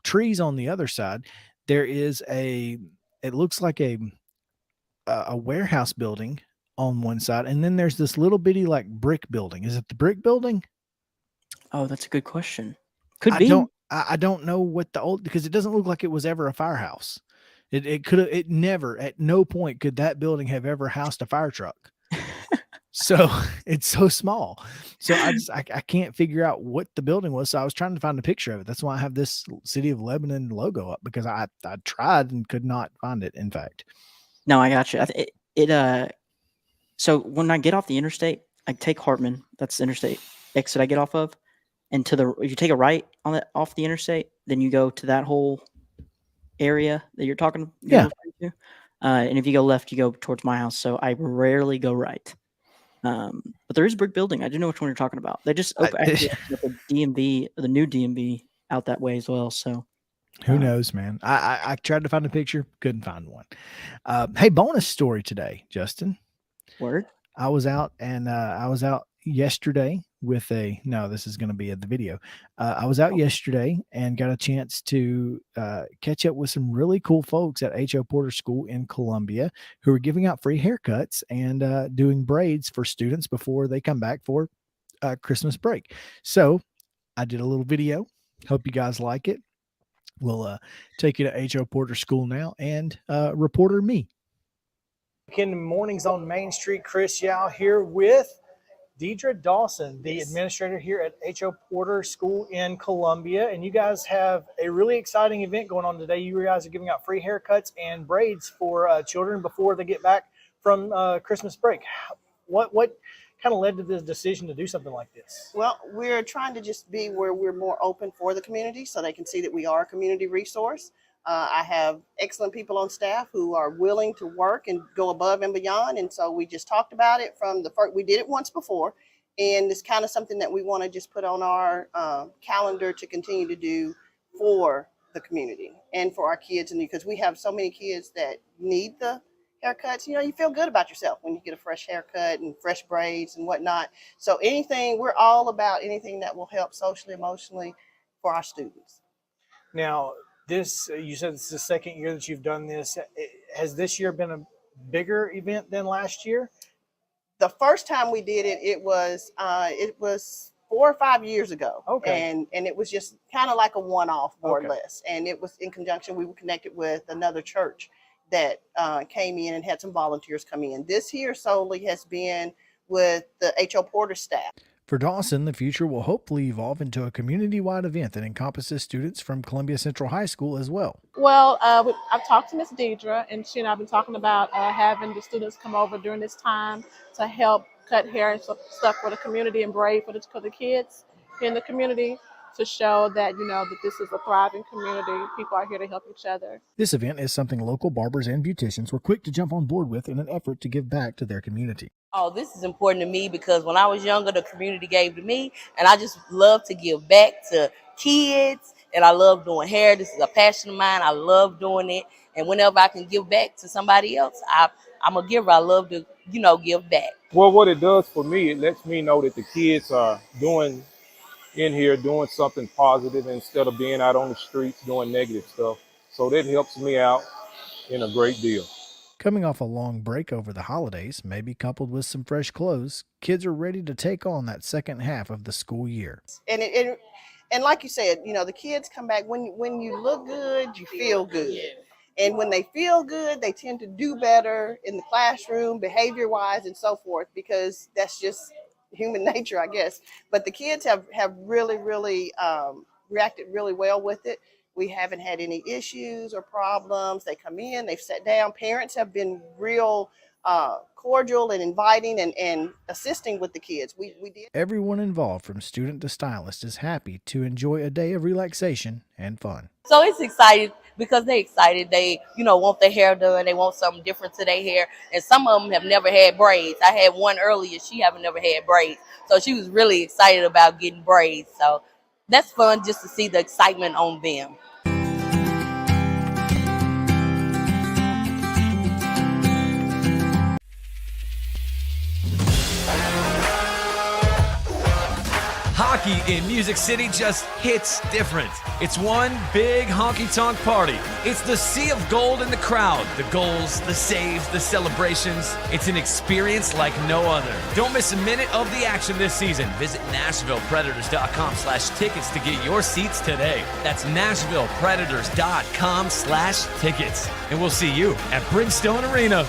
trees on the other side. There is it looks like a warehouse building on one side, and then there's this little bitty like brick building. Is it the brick building? Oh, that's a good question. Could be. I don't know what because it doesn't look like it was ever a firehouse. It never, at no point could that building have ever housed a fire truck. So it's so small. So I can't figure out what the building was. So I was trying to find a picture of it. That's why I have this City of Lebanon logo up, because I tried and could not find it. In fact, no, I got you. So when I get off the interstate, I take Hartman. That's the interstate exit I get off of, and if you take a right off the interstate, then you go to that whole area that you're talking. Yeah. And if you go left, you go towards my house. So I rarely go right. But there is a brick building. I do know which one you're talking about. They just opened the DMV, the new DMV out that way as well. So who knows, man? I tried to find a picture, couldn't find one. Hey, bonus story today, Justin. Word. I was out yesterday with this is going to be the video. I was out yesterday and got a chance to catch up with some really cool folks at H.O. Porter School in Columbia who are giving out free haircuts and doing braids for students before they come back for Christmas break. So I did a little video. Hope you guys like it. We'll take you to H.O. Porter School now and reporter me. In mornings on Main Street, Chris Yao here with Deidre Dawson, the administrator here at H.O. Porter School in Columbia. And you guys have a really exciting event going on today. You guys are giving out free haircuts and braids for children before they get back from Christmas break. What kind of led to this decision to do something like this? Well, we're trying to just be where we're more open for the community so they can see that we are a community resource. I have excellent people on staff who are willing to work and go above and beyond. And so we just talked about it from the first. We did it once before, and it's kind of something that we want to just put on our calendar to continue to do for the community and for our kids. And because we have so many kids that need the haircuts, you feel good about yourself when you get a fresh haircut and fresh braids and whatnot. So we're all about anything that will help socially, emotionally for our students. Now, you said this is the second year that you've done this. Has this year been a bigger event than last year? The first time we did it, it was 4 or 5 years ago. Okay. And it was just kind of like a one-off, more or less. And it was in conjunction, we were connected with another church that came in and had some volunteers come in. This year solely has been with the H.O. Porter staff. For Dawson, the future will hopefully evolve into a community-wide event that encompasses students from Columbia Central High School as well. Well, I've talked to Miss Deidre, and she and I have been talking about having the students come over during this time to help cut hair and stuff for the community and braid for the kids in the community, to show that, that this is a thriving community. People are here to help each other. This event is something local barbers and beauticians were quick to jump on board with in an effort to give back to their community. Oh, this is important to me because when I was younger, the community gave to me, and I just love to give back to kids, and I love doing hair. This is a passion of mine. I love doing it, and whenever I can give back to somebody else, I'm a giver. I love to, give back. Well, what it does for me, it lets me know that the kids are doing something positive instead of being out on the streets doing negative stuff. So that helps me out in a great deal. Coming off a long break over the holidays, maybe coupled with some fresh clothes, kids are ready to take on that second half of the school year. And like you said, the kids come back when you look good, you feel good. And when they feel good, they tend to do better in the classroom, behavior-wise and so forth, because that's just human nature, I guess. But the kids have really, really reacted really well with it. We haven't had any issues or problems. They come in, they've sat down. Parents have been real cordial and inviting and assisting with the kids. We did. Everyone involved, from student to stylist, is happy to enjoy a day of relaxation and fun. So it's excited because they're excited. They, want their hair done. They want something different to their hair. And some of them have never had braids. I had one earlier. She haven't never had braids. So she was really excited about getting braids. So that's fun just to see the excitement on them. Hockey in Music City just hits different. It's one big honky-tonk party. It's the sea of gold in the crowd. The goals, the saves, the celebrations. It's an experience like no other. Don't miss a minute of the action this season. Visit NashvillePredators.com/tickets to get your seats today. That's NashvillePredators.com/tickets. And we'll see you at Bridgestone Arena.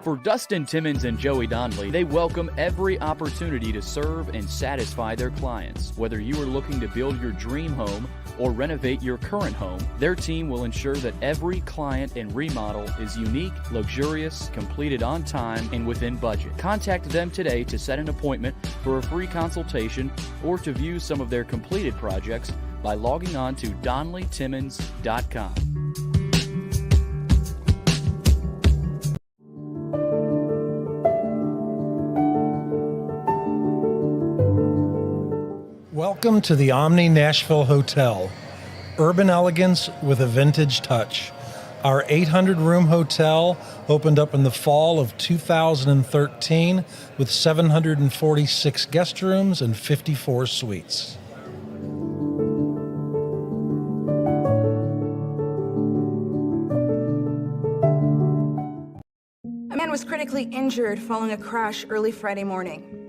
For Dustin Timmons and Joey Donnelly, they welcome every opportunity to serve and satisfy their clients. Whether you are looking to build your dream home or renovate your current home, their team will ensure that every client and remodel is unique, luxurious, completed on time, and within budget. Contact them today to set an appointment for a free consultation or to view some of their completed projects by logging on to DonnellyTimmons.com. Welcome to the Omni Nashville Hotel. Urban elegance with a vintage touch. Our 800-room hotel opened up in the fall of 2013 with 746 guest rooms and 54 suites. A man was critically injured following a crash early Friday morning.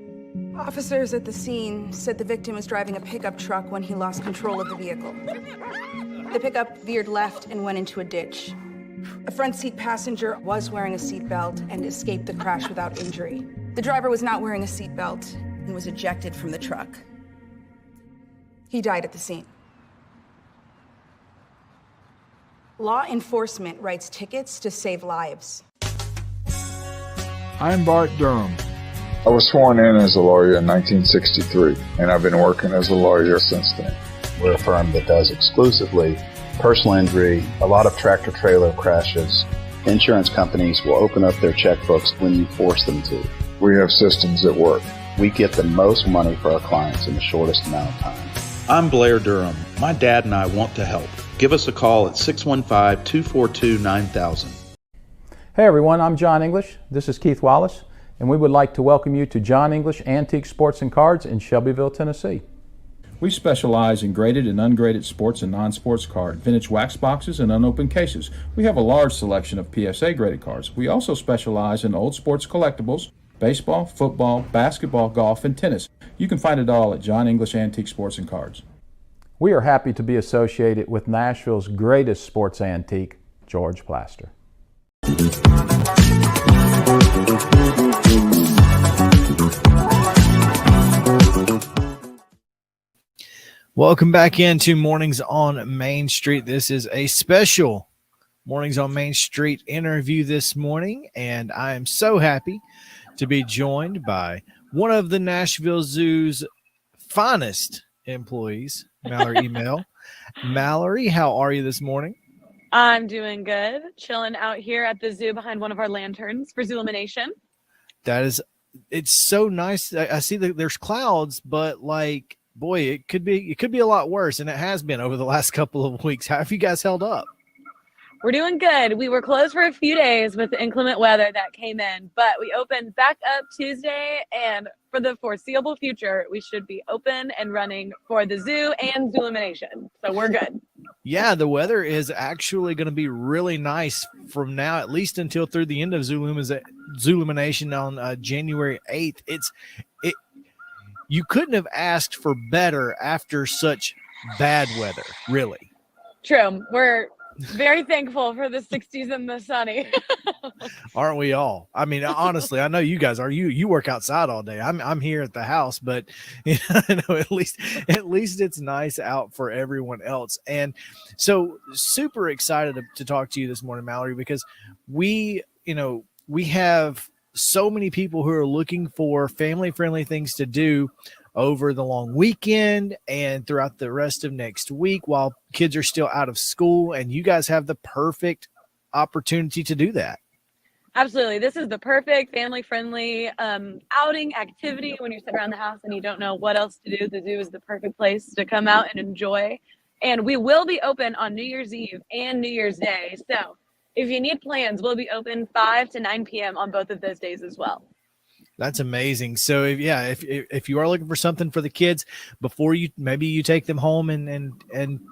Officers at the scene said the victim was driving a pickup truck when he lost control of the vehicle. The pickup veered left and went into a ditch. A front seat passenger was wearing a seatbelt and escaped the crash without injury. The driver was not wearing a seatbelt and was ejected from the truck. He died at the scene. Law enforcement writes tickets to save lives. I'm Bart Durham. I was sworn in as a lawyer in 1963, and I've been working as a lawyer since then. We're a firm that does exclusively personal injury, a lot of tractor-trailer crashes. Insurance companies will open up their checkbooks when you force them to. We have systems that work. We get the most money for our clients in the shortest amount of time. I'm Blair Durham. My dad and I want to help. Give us a call at 615-242-9000. Hey everyone, I'm John English. This is Keith Wallace, and we would like to welcome you to John English Antique Sports and Cards in Shelbyville, Tennessee. We specialize in graded and ungraded sports and non-sports cards, vintage wax boxes, and unopened cases. We have a large selection of PSA graded cards. We also specialize in old sports collectibles, baseball, football, basketball, golf, and tennis. You can find it all at John English Antique Sports and Cards. We are happy to be associated with Nashville's greatest sports antique, George Plaster. Welcome back into Mornings on Main Street. This is a special Mornings on Main Street interview this morning, and I am so happy to be joined by one of the Nashville Zoo's finest employees, Mallory Email. Mallory, how are you this morning? I'm doing good. Chilling out here at the zoo behind one of our lanterns for Zoolumination. It's so nice. I see that there's clouds, but like, boy, it could be a lot worse, and it has been over the last couple of weeks. How have you guys held up? We're doing good. We were closed for a few days with the inclement weather that came in, but we opened back up Tuesday, and for the foreseeable future, we should be open and running for the zoo and Zoolumination. So we're good. Yeah, the weather is actually going to be really nice from now, at least until through the end of Zoolumination on January 8th. You couldn't have asked for better after such bad weather, really. True. We're very thankful for the 60s and the sunny. Aren't we all? I mean, honestly, I know you guys are. You work outside all day. I'm here at the house, but at least it's nice out for everyone else. And so super excited to talk to you this morning, Mallory, because we have so many people who are looking for family-friendly things to do over the long weekend and throughout the rest of next week while kids are still out of school, and you guys have the perfect opportunity to do that. Absolutely. This is the perfect family-friendly outing activity when you're sitting around the house and you don't know what else to do. The zoo is the perfect place to come out and enjoy. And we will be open on New Year's Eve and New Year's Day. So if you need plans, we'll be open 5 to 9 p.m. on both of those days as well. That's amazing. So if you are looking for something for the kids before you take them home and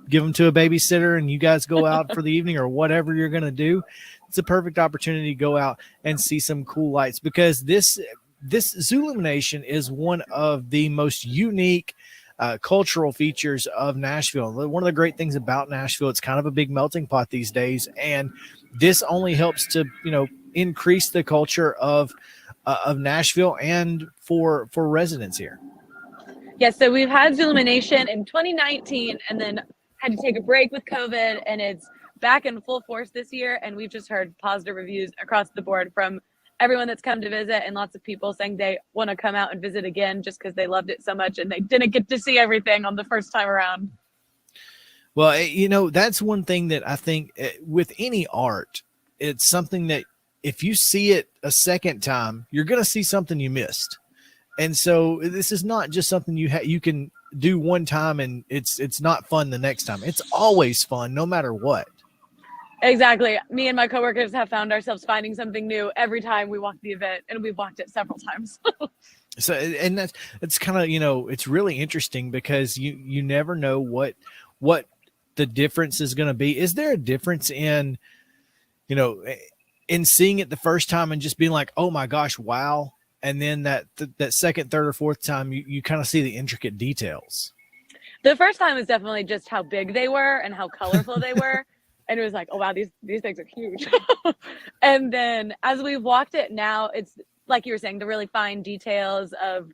give them to a babysitter and you guys go out for the evening or whatever you're going to do, it's a perfect opportunity to go out and see some cool lights, because this Zoolumination is one of the most unique cultural features of Nashville. One of the great things about Nashville, it's kind of a big melting pot these days, and this only helps to increase the culture of Nashville and for residents here. Yes, so we've had Zoolumination in 2019 and then had to take a break with COVID, and it's back in full force this year, and we've just heard positive reviews across the board from everyone that's come to visit, and lots of people saying they want to come out and visit again just because they loved it so much and they didn't get to see everything on the first time around. Well, that's one thing that I think with any art, it's something that if you see it a second time, you're going to see something you missed. And so this is not just something you can do one time and it's not fun the next time. It's always fun no matter what. Exactly. Me and my coworkers have found ourselves finding something new every time we walk the event, and we've walked it several times. So, and it's kind of, it's really interesting because you never know what the difference is going to be. Is there a difference in seeing it the first time and just being like, oh my gosh, wow. And then that second, third, or fourth time, you kind of see the intricate details. The first time was definitely just how big they were and how colorful they were. And it was like, oh, wow, these things are huge. And then as we've walked it now, it's like you were saying, the really fine details of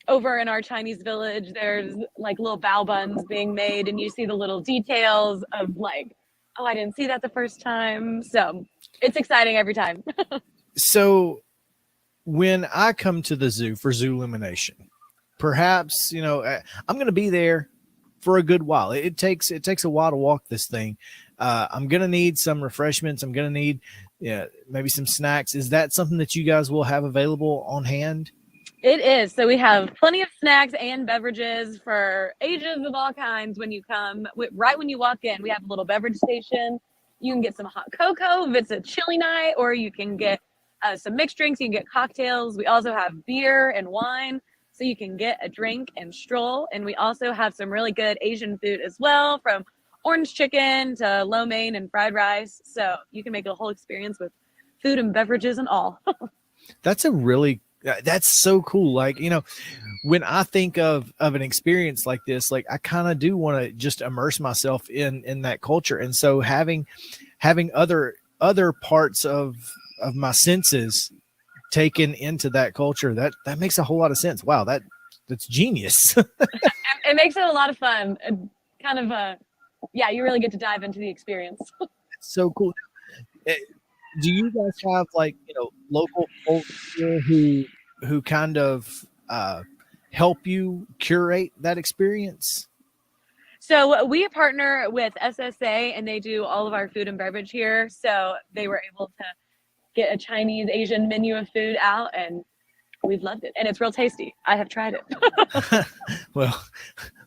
over in our Chinese village, there's like little bao buns being made, and you see the little details of like, oh, I didn't see that the first time. So it's exciting every time. So when I come to the zoo for Zoolumination, perhaps, I'm going to be there for a good while. It takes a while to walk this thing. I'm going to need some refreshments. I'm going to need maybe some snacks. Is that something that you guys will have available on hand? It is. So we have plenty of snacks and beverages for ages of all kinds when you come. Right when you walk in, we have a little beverage station. You can get some hot cocoa if it's a chilly night, or you can get some mixed drinks. You can get cocktails. We also have beer and wine, so you can get a drink and stroll. And we also have some really good Asian food as well, from orange chicken to lo mein and fried rice. So you can make a whole experience with food and beverages and all. That's so cool. Like, when I think of an experience like this, like I kind of do want to just immerse myself in that culture. And so having other parts of my senses taken into that culture. That makes a whole lot of sense. Wow, that's genius. It makes it a lot of fun. Kind of yeah, you really get to dive into the experience. It's so cool. Do you guys have like, local folks here who kind of help you curate that experience? So we partner with SSA, and they do all of our food and beverage here. So they were able to get a Chinese Asian menu of food out, and we've loved it, and it's real tasty. I have tried it. Well,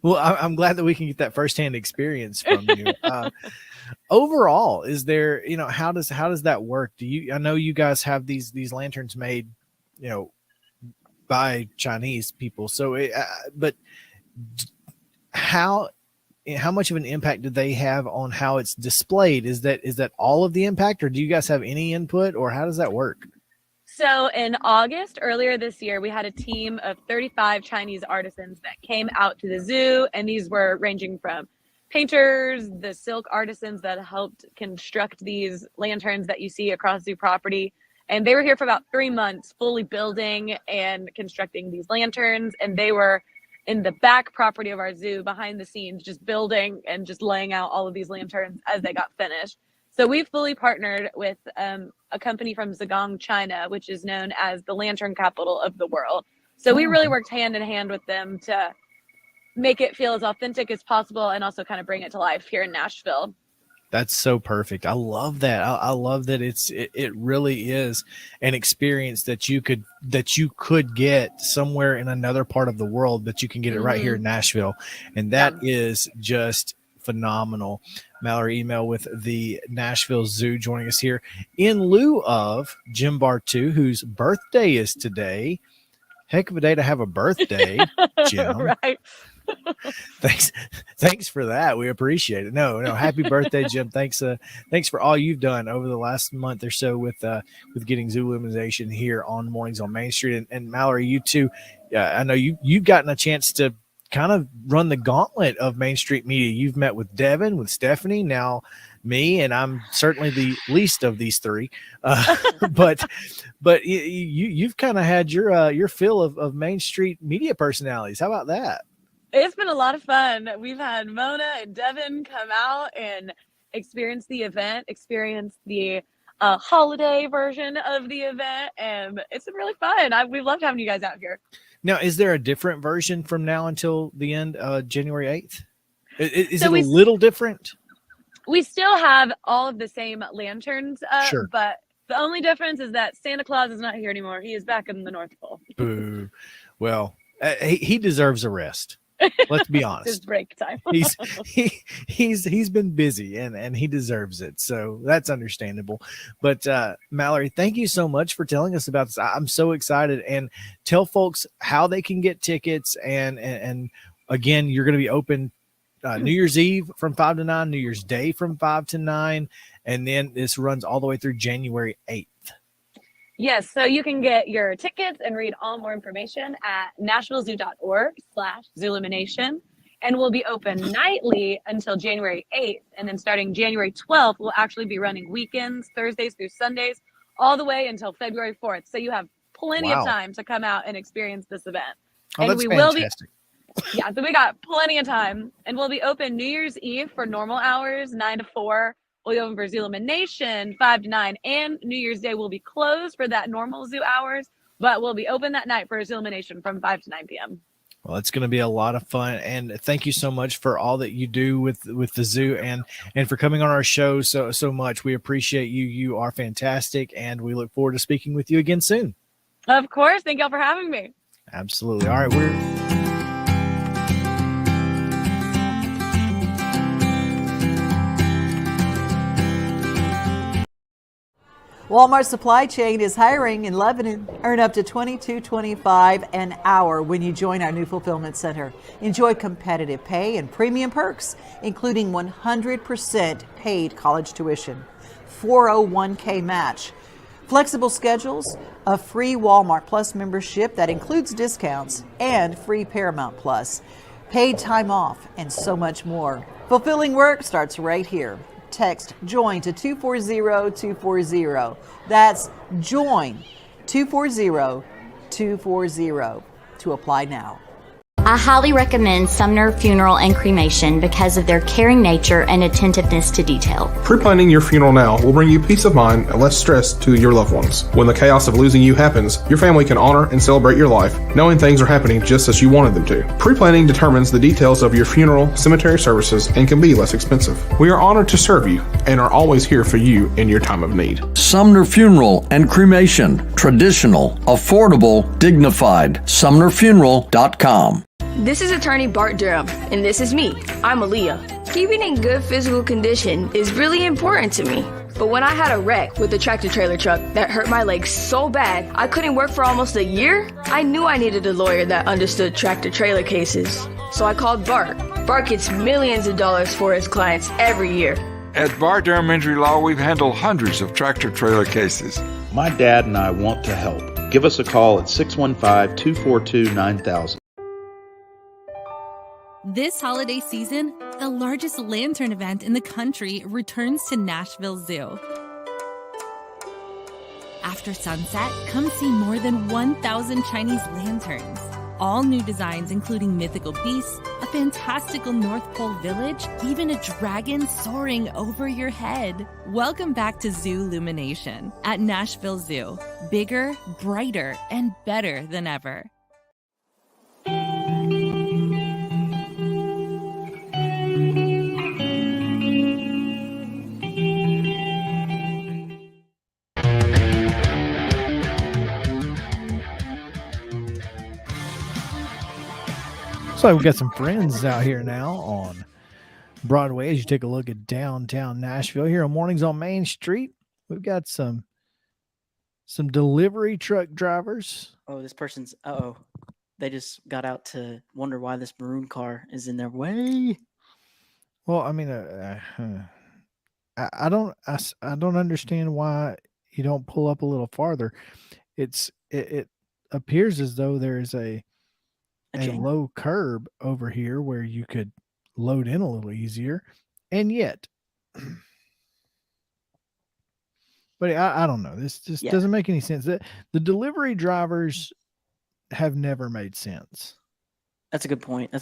I'm glad that we can get that firsthand experience from you. Overall, is there, how does that work? I know you guys have these lanterns made, by Chinese people. So, but how much of an impact do they have on how it's displayed? Is that all of the impact, or do you guys have any input, or how does that work? So in August, earlier this year, we had a team of 35 Chinese artisans that came out to the zoo, and these were ranging from painters, the silk artisans that helped construct these lanterns that you see across zoo property. And they were here for about 3 months, fully building and constructing these lanterns. And they were in the back property of our zoo, behind the scenes, just building and just laying out all of these lanterns as they got finished. So we fully partnered with a company from Zhejiang, China, which is known as the lantern capital of the world. So we really worked hand in hand with them to make it feel as authentic as possible, and also kind of bring it to life here in Nashville. That's so perfect. I love that. I love that it really is an experience that you could get somewhere in another part of the world, but you can get it right here in Nashville. And that is just phenomenal. Mallory Email with the Nashville Zoo joining us here in lieu of Jim Bartu, whose birthday is today. Heck of a day to have a birthday, Jim. Right. Thanks for that. We appreciate it. No, happy birthday, Jim. Thanks for all you've done over the last month or so with getting Zoolumination here on Mornings on Main Street. And Mallory, you too. I know you've gotten a chance to kind of run the gauntlet of Main Street media. You've met with Devin, with Stephanie, now me, and I'm certainly the least of these three. But you've kind of had your fill of Main Street media personalities. How about that? It's been a lot of fun. We've had Mona and Devin come out and experience the event, experience the holiday version of the event, and it's been really fun. We've loved having you guys out here. Now, is there a different version from now until the end of January 8th? Is So it a little different? We still have all of the same lanterns, Sure. but the only difference is that Santa Claus is not here anymore. He is back in the North Pole. Boo. Well, he deserves a rest. Let's be It's honest. his break time. He's been busy and he deserves it. So that's understandable. But Mallory, thank you so much for telling us about this. I'm so excited. And tell folks how they can get tickets. And again, you're going to be open New Year's Eve from 5 to 9, New Year's Day from 5 to 9, and then this runs all the way through January 8th. Yes, so you can get your tickets and read all more information at nashvillezoo.org/Zoolumination. And we'll be open nightly until January 8th. And then starting January 12th, we'll actually be running weekends, Thursdays through Sundays, all the way until February 4th. So you have plenty of time to come out and experience this event. Oh, And that's we will fantastic. Yeah, so we got plenty of time. And we'll be open New Year's Eve for normal hours, 9 to 4. We'll be open for Zoolumination, 5 to 9. And New Year's Day will be closed for that normal zoo hours, but we'll be open that night for Zoolumination from 5 to 9 p.m. Well, it's going to be a lot of fun, and thank you so much for all that you do with the zoo and for coming on our show so much. We appreciate you. You are fantastic, and we look forward to speaking with you again soon. Of course. Thank y'all for having me. Absolutely. All right, we're Walmart Supply Chain is hiring in Lebanon. Earn up to $22.25 an hour when you join our new fulfillment center. Enjoy competitive pay and premium perks, including 100% paid college tuition, 401k match, flexible schedules, a free Walmart Plus membership that includes discounts, and free Paramount Plus, paid time off, and so much more. Fulfilling work starts right here. Text JOIN to 240-240. That's JOIN 240-240 to apply now. I highly recommend Sumner Funeral and Cremation because of their caring nature and attentiveness to detail. Pre-planning your funeral now will bring you peace of mind and less stress to your loved ones. When the chaos of losing you happens, your family can honor and celebrate your life, knowing things are happening just as you wanted them to. Pre-planning determines the details of your funeral, cemetery services, and can be less expensive. We are honored to serve you and are always here for you in your time of need. Sumner Funeral and Cremation. Traditional, affordable, dignified. SumnerFuneral.com. This is attorney Bart Durham, and this is me. I'm Aaliyah. Keeping in good physical condition is really important to me. But when I had a wreck with a tractor trailer truck that hurt my legs so bad I couldn't work for almost a year, I knew I needed a lawyer that understood tractor trailer cases. So I called Bart. Bart gets millions of dollars for his clients every year. At Bart Durham Injury Law, we've handled hundreds of tractor trailer cases. My dad and I want to help. Give us a call at 615-242-9000. This holiday season, the largest lantern event in the country returns to Nashville Zoo. After sunset, come see more than 1,000 Chinese lanterns. All new designs including mythical beasts, a fantastical North Pole village, even a dragon soaring over your head. Welcome back to Zoo Illumination at Nashville Zoo. Bigger, brighter, and better than ever. So we've got some friends out here now on Broadway as you take a look at downtown Nashville. Here on Mornings on Main Street, we've got some delivery truck drivers. Oh, this person's, they just got out to wonder why this maroon car is in their way. Well, I mean, I don't understand why you don't pull up a little farther. It appears as though there is a low curb over here where you could load in a little easier, and yet, but I don't know. This just doesn't make any sense. The delivery drivers have never made sense. That's a good point.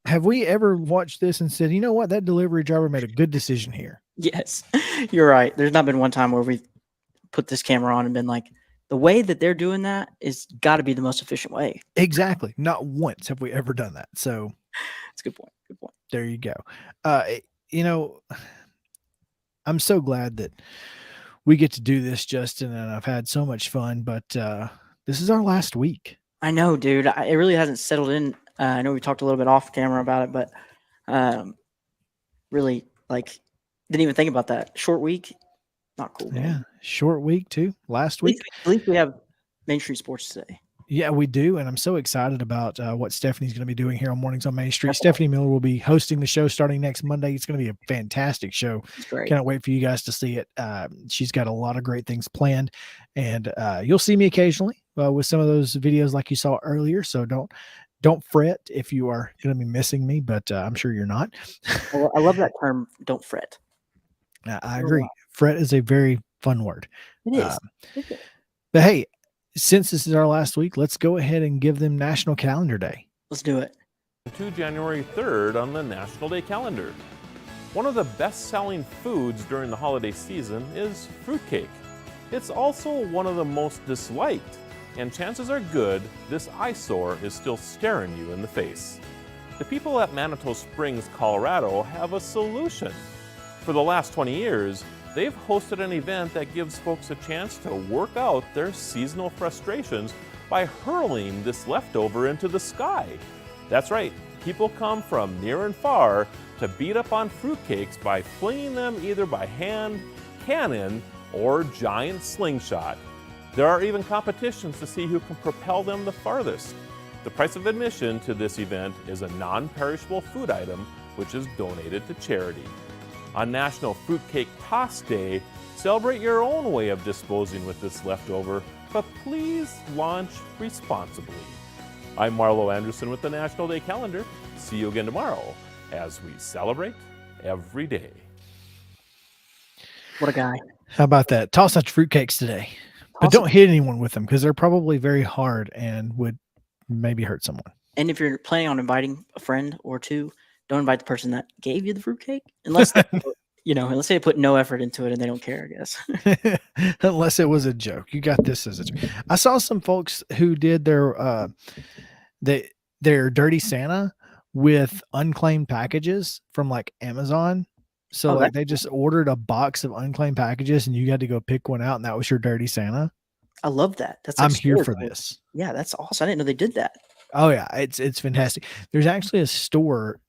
Have we ever watched this and said, you know what, that delivery driver made a good decision here? Yes, you're right. There's not been one time where we've put this camera on and been like, the way that they're doing that is got to be the most efficient way. Exactly. Not once have we ever done that. So that's a good point. There you go. I'm so glad that we get to do this, Justin, and I've had so much fun, but this is our last week. I know, dude. It really hasn't settled in. I know we talked a little bit off camera about it, but really, didn't even think about that. Short week. Not cool, man. Yeah, short week too. Last week. At least we have Main Street Sports today. Yeah, we do, and I'm so excited about what Stephanie's going to be doing here on Mornings on Main Street. Stephanie Miller will be hosting the show starting next Monday. It's going to be a fantastic show. It's great. Can't wait for you guys to see it. She's got a lot of great things planned, and you'll see me occasionally with some of those videos like you saw earlier. So don't fret if you are going to be missing me, but I'm sure you're not. Well, I love that term. Don't fret. I agree. Fret is a very fun word. It is. But hey, since this is our last week, let's go ahead and give them National Calendar Day. Let's do it. To January 3rd on the National Day calendar. One of the best-selling foods during the holiday season is fruitcake. It's also one of the most disliked, and chances are good this eyesore is still staring you in the face. The people at Manitou Springs, Colorado have a solution. For the last 20 years, they've hosted an event that gives folks a chance to work out their seasonal frustrations by hurling this leftover into the sky. That's right, people come from near and far to beat up on fruitcakes by flinging them either by hand, cannon, or giant slingshot. There are even competitions to see who can propel them the farthest. The price of admission to this event is a non-perishable food item, which is donated to charity. On National Fruitcake Toss Day, celebrate your own way of disposing with this leftover, but please launch responsibly. I'm Marlo Anderson with the National Day Calendar. See you again tomorrow as we celebrate every day. What a guy. How about that? Toss out your fruitcakes today. But don't hit anyone with them because they're probably very hard and would maybe hurt someone. And if you're planning on inviting a friend or two, don't invite the person that gave you the fruitcake unless unless they put no effort into it and they don't care, I guess. Unless it was a joke. You got this as a joke. I saw some folks who did their Dirty Santa with unclaimed packages from like Amazon. So like they just ordered a box of unclaimed packages and you had to go pick one out and that was your Dirty Santa. I love that. That's I'm here for this. Yeah, that's awesome. I didn't know they did that. Oh yeah, it's fantastic. There's actually a store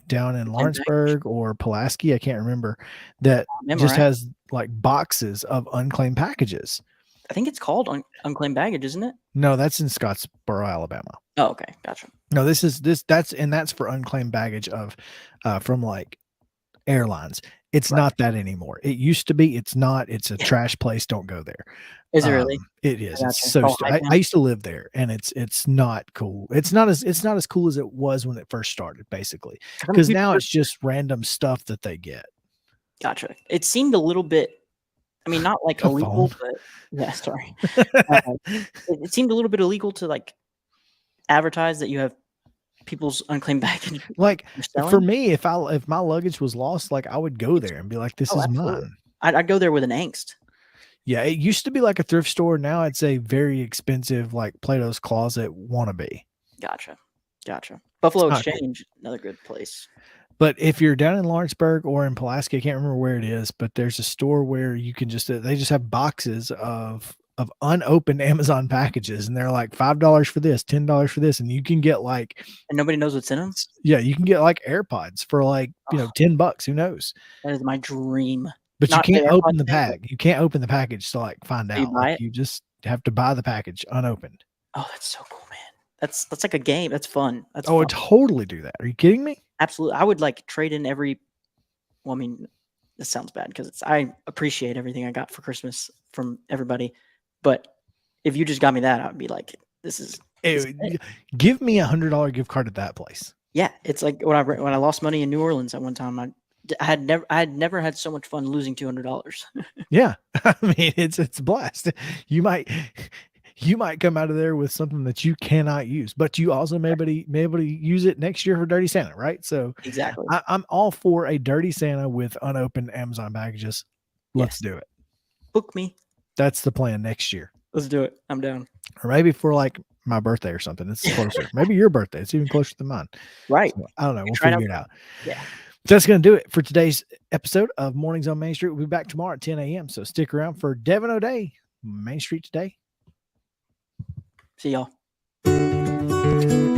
down in Lawrenceburg or Pulaski, I can't remember, that just has like boxes of unclaimed packages. I think it's called unclaimed baggage, isn't it? No, that's in Scottsboro, Alabama. Oh, okay, gotcha. No, that's for unclaimed baggage of from like airlines. It's not that anymore. It used to be. It's not. It's a trash place. Don't go there. Is it really? It is. Gotcha. It's so. I used to live there, and it's not cool. It's not as cool as it was when it first started, basically. Because now it's just random stuff that they get. Gotcha. It seemed a little bit. I mean, not like illegal, but yeah. Sorry. It seemed a little bit illegal to like advertise that you have people's unclaimed baggage. Like for me, if my luggage was lost, like I would go there and be like, "This is mine." I'd go there with an angst. Yeah, it used to be like a thrift store. Now it's a very expensive, like Plato's Closet wannabe. Gotcha. Buffalo It's not Exchange, another good place. But if you're down in Lawrenceburg or in Pulaski, I can't remember where it is, but there's a store where you can they just have boxes of unopened Amazon packages, and they're like $5 for this, $10 for this, and you can get like, and nobody knows what's in them. Yeah, you can get like AirPods for like $10. Who knows? That is my dream. But you can't open the pack. You can't open the package to like find out. Buy it? You just have to buy the package unopened. Oh, that's so cool, man. That's like a game. That's fun. That's I fun. would totally do that. Are you kidding me? Absolutely. I would like trade in every. Well, I mean, this sounds bad because I appreciate everything I got for Christmas from everybody, but if you just got me that, I'd be like, "This is." Give me $100 gift card at that place. Yeah, it's like when I lost money in New Orleans at one time. I had never had so much fun losing $200. Yeah, I mean it's a blast. You might come out of there with something that you cannot use, but you also may be able to use it next year for Dirty Santa, right? So exactly, I'm all for a Dirty Santa with unopened Amazon packages. Let's do it. Book me. That's the plan next year. Let's do it. I'm down. Or maybe for like my birthday or something. It's closer. Maybe your birthday. It's even closer than mine. Right. So, I don't know. We'll Try figure it out. Yeah. That's going to do it for today's episode of Mornings on Main Street. We'll be back tomorrow at 10 a.m. So stick around for Devin O'Day, Main Street Today. See y'all.